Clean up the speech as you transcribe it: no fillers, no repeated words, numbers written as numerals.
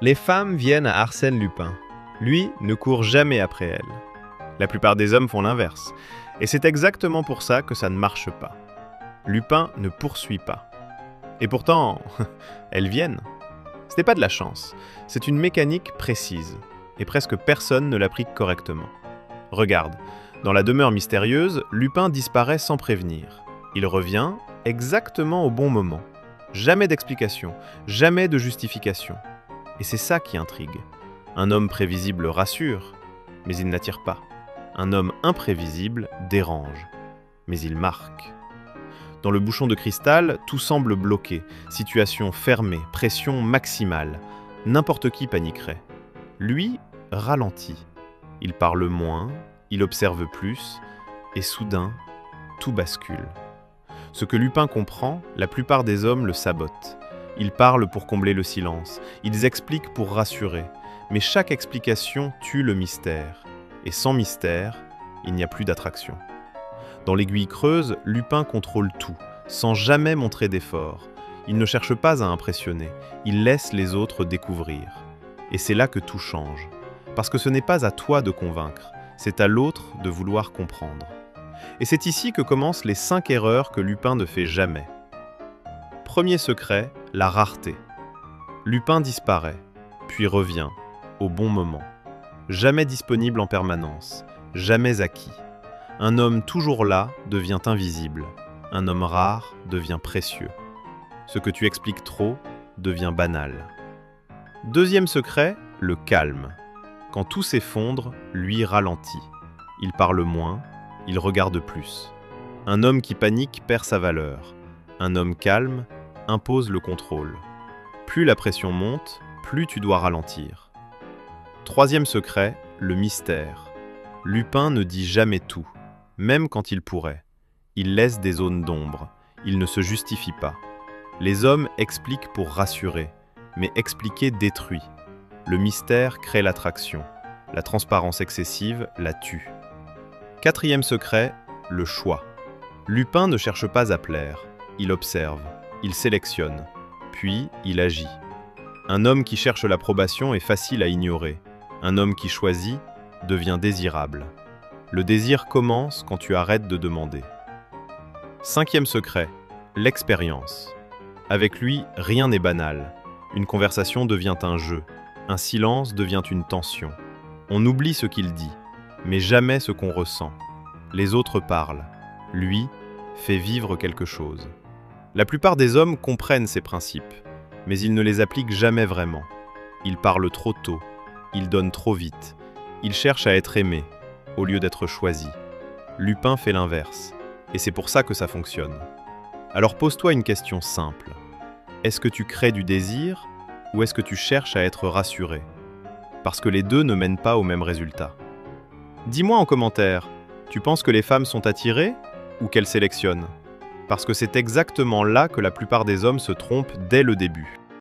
Les femmes viennent à Arsène Lupin. Lui ne court jamais après elles. La plupart des hommes font l'inverse. Et c'est exactement pour ça que ça ne marche pas. Lupin ne poursuit pas. Et pourtant, elles viennent. Ce n'est pas de la chance, c'est une mécanique précise. Et presque personne ne l'applique correctement. Regarde, dans la demeure mystérieuse, Lupin disparaît sans prévenir. Il revient exactement au bon moment. Jamais d'explication, jamais de justification. Et c'est ça qui intrigue. Un homme prévisible rassure, mais il n'attire pas. Un homme imprévisible dérange, mais il marque. Dans le bouchon de cristal, tout semble bloqué, situation fermée, pression maximale. N'importe qui paniquerait. Lui ralentit. Il parle moins, il observe plus, et soudain, tout bascule. Ce que Lupin comprend, la plupart des hommes le sabotent. Ils parlent pour combler le silence, ils expliquent pour rassurer, mais chaque explication tue le mystère. Et sans mystère, il n'y a plus d'attraction. Dans l'aiguille creuse, Lupin contrôle tout, sans jamais montrer d'effort. Il ne cherche pas à impressionner, il laisse les autres découvrir. Et c'est là que tout change. Parce que ce n'est pas à toi de convaincre, c'est à l'autre de vouloir comprendre. Et c'est ici que commencent les 5 erreurs que Lupin ne fait jamais. Premier secret, la rareté. Lupin disparaît, puis revient, au bon moment. Jamais disponible en permanence, jamais acquis. Un homme toujours là devient invisible. Un homme rare devient précieux. Ce que tu expliques trop devient banal. Deuxième secret, le calme. Quand tout s'effondre, lui ralentit. Il parle moins, il regarde plus. Un homme qui panique perd sa valeur. Un homme calme impose le contrôle. Plus la pression monte, plus tu dois ralentir. Troisième secret, le mystère. Lupin ne dit jamais tout, même quand il pourrait. Il laisse des zones d'ombre, il ne se justifie pas. Les hommes expliquent pour rassurer, mais expliquer détruit. Le mystère crée l'attraction. La transparence excessive la tue. Quatrième secret, le choix. Lupin ne cherche pas à plaire. Il observe, il sélectionne, puis il agit. Un homme qui cherche l'approbation est facile à ignorer. Un homme qui choisit devient désirable. Le désir commence quand tu arrêtes de demander. Cinquième secret, l'expérience. Avec lui, rien n'est banal. Une conversation devient un jeu. Un silence devient une tension. On oublie ce qu'il dit, mais jamais ce qu'on ressent. Les autres parlent. Lui fait vivre quelque chose. La plupart des hommes comprennent ces principes, mais ils ne les appliquent jamais vraiment. Ils parlent trop tôt, ils donnent trop vite, ils cherchent à être aimés, au lieu d'être choisis. Lupin fait l'inverse, et c'est pour ça que ça fonctionne. Alors pose-toi une question simple. Est-ce que tu crées du désir, ou est-ce que tu cherches à être rassuré? Parce que les deux ne mènent pas au même résultat. Dis-moi en commentaire, tu penses que les femmes sont attirées ou qu'elles sélectionnent? Parce que c'est exactement là que la plupart des hommes se trompent dès le début.